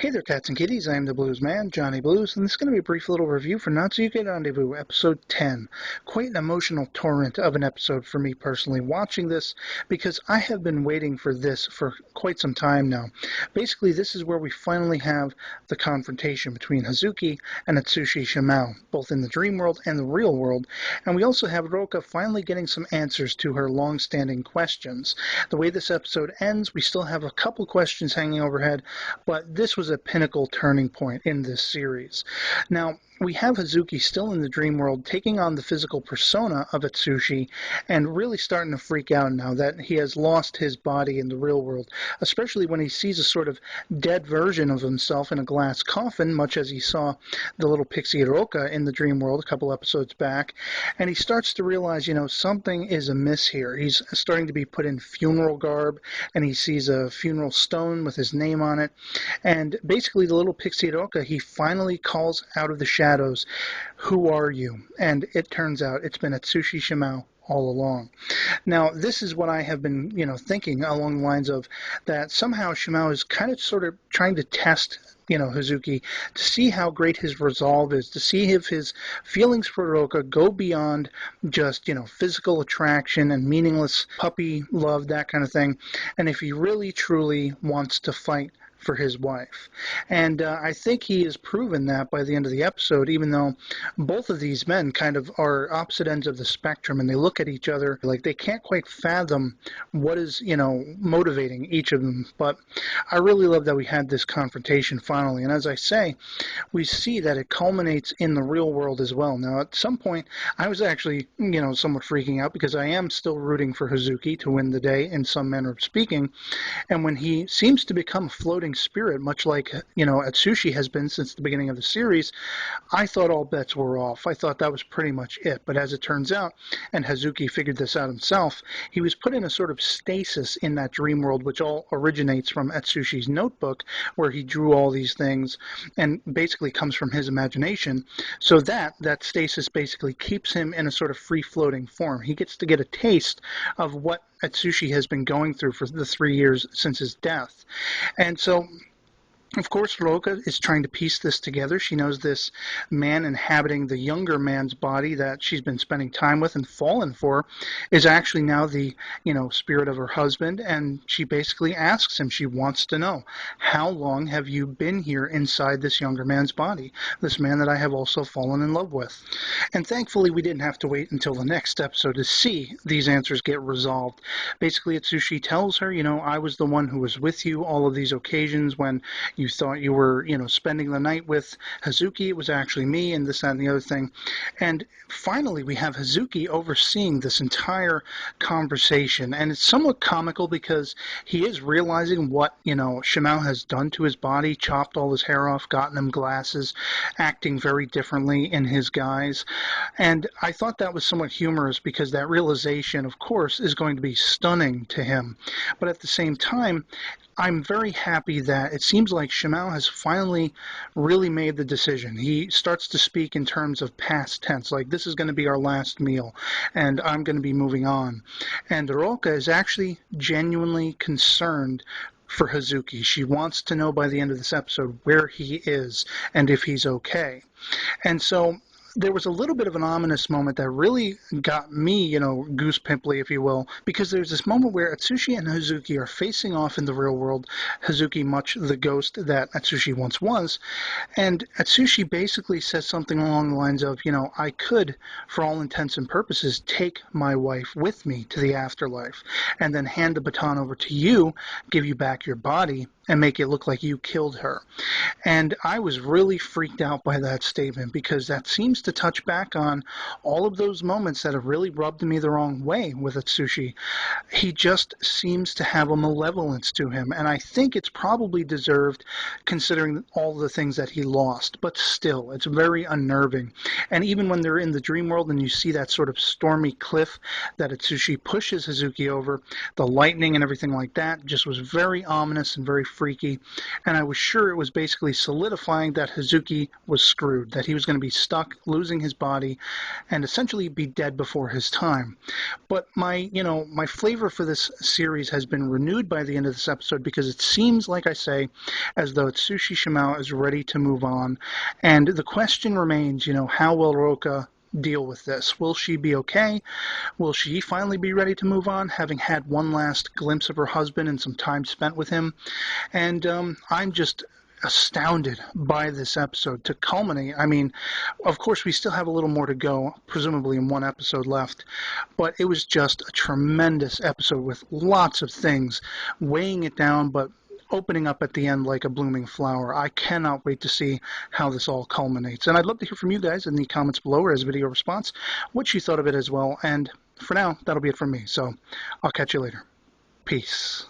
Hey there, cats and kitties. I am the Blues Man, Johnny Blues, and this is going to be a brief little review for Natsuyuki Rendezvous, episode 10. Quite an emotional torrent of an episode for me personally watching this, because I have been waiting for this for quite some time now. Basically, this is where we finally have the confrontation between Hazuki and Atsushi Shimao, both in the dream world and the real world, and we also have Roka finally getting some answers to her long-standing questions. The way this episode ends, we still have a couple questions hanging overhead, but this was a pinnacle turning point in this series. Now, we have Hazuki still in the dream world taking on the physical persona of Atsushi and really starting to freak out now that he has lost his body in the real world, especially when he sees a sort of dead version of himself in a glass coffin, much as he saw the little pixie Roka in the dream world a couple episodes back, and he starts to realize, something is amiss here. He's starting to be put in funeral garb, and he sees a funeral stone with his name on it, and basically the little pixie Roka, he finally calls out of the shadows, "Who are you?" And it turns out it's been Atsushi Shimao all along. Now, this is what I have been, thinking along the lines of that somehow Shimao is kind of sort of trying to test Hazuki, to see how great his resolve is, to see if his feelings for Roka go beyond just, physical attraction and meaningless puppy love, that kind of thing, and if he really, truly wants to fight for his wife. And I think he has proven that by the end of the episode, even though both of these men kind of are opposite ends of the spectrum, and they look at each other like they can't quite fathom what is, motivating each of them. But I really love that we had this confrontation finally. And as I say, we see that it culminates in the real world as well. Now, at some point, I was actually, somewhat freaking out because I am still rooting for Hazuki to win the day in some manner of speaking. And when he seems to become a floating spirit, much like Atsushi has been since the beginning of the series, I thought all bets were off. I thought that was pretty much it. But as it turns out, and Hazuki figured this out himself, he was put in a sort of stasis in that dream world, which all originates from Atsushi's notebook, where he drew all these things and basically comes from his imagination. So that stasis basically keeps him in a sort of free-floating form. He gets to get a taste of what Atsushi has been going through for the 3 years since his death. And so, of course, Roka is trying to piece this together. She knows this man inhabiting the younger man's body that she's been spending time with and fallen for is actually now the, spirit of her husband. And she basically asks him, she wants to know, how long have you been here inside this younger man's body? This man that I have also fallen in love with. And thankfully, we didn't have to wait until the next episode to see these answers get resolved. Basically, Atsushi tells her, I was the one who was with you all of these occasions when you thought you were, spending the night with Hazuki. It was actually me, and this, that, and the other thing. And finally, we have Hazuki overseeing this entire conversation. And it's somewhat comical because he is realizing what, Shimao has done to his body, chopped all his hair off, gotten him glasses, acting very differently in his guise. And I thought that was somewhat humorous because that realization, of course, is going to be stunning to him. But at the same time, I'm very happy that it seems like Shimao has finally really made the decision. He starts to speak in terms of past tense, like this is going to be our last meal, and I'm going to be moving on. And Roka is actually genuinely concerned for Hazuki. She wants to know by the end of this episode where he is and if he's okay. And so there was a little bit of an ominous moment that really got me, goose pimply, if you will, because there's this moment where Atsushi and Hazuki are facing off in the real world, Hazuki much the ghost that Atsushi once was, and Atsushi basically says something along the lines of, I could, for all intents and purposes, take my wife with me to the afterlife, and then hand the baton over to you, give you back your body, and make it look like you killed her. And I was really freaked out by that statement because that seems to touch back on all of those moments that have really rubbed me the wrong way with Atsushi. He just seems to have a malevolence to him, and I think it's probably deserved considering all the things that he lost, but still, it's very unnerving. And even when they're in the dream world and you see that sort of stormy cliff that Atsushi pushes Hazuki over, the lightning and everything like that just was very ominous and very freaky, and I was sure it was basically solidifying that Hazuki was screwed, that he was going to be stuck, losing his body, and essentially be dead before his time. But my flavor for this series has been renewed by the end of this episode because it seems, like I say, as though Tsushi Shimao is ready to move on. And the question remains, how will Roka deal with this? Will she be okay? Will she finally be ready to move on, having had one last glimpse of her husband and some time spent with him? And I'm just astounded by this episode to culminate. I mean, of course, we still have a little more to go, presumably in one episode left, but it was just a tremendous episode with lots of things weighing it down, but opening up at the end like a blooming flower. I cannot wait to see how this all culminates. And I'd love to hear from you guys in the comments below or as a video response what you thought of it as well. And for now, that'll be it from me. So I'll catch you later. Peace.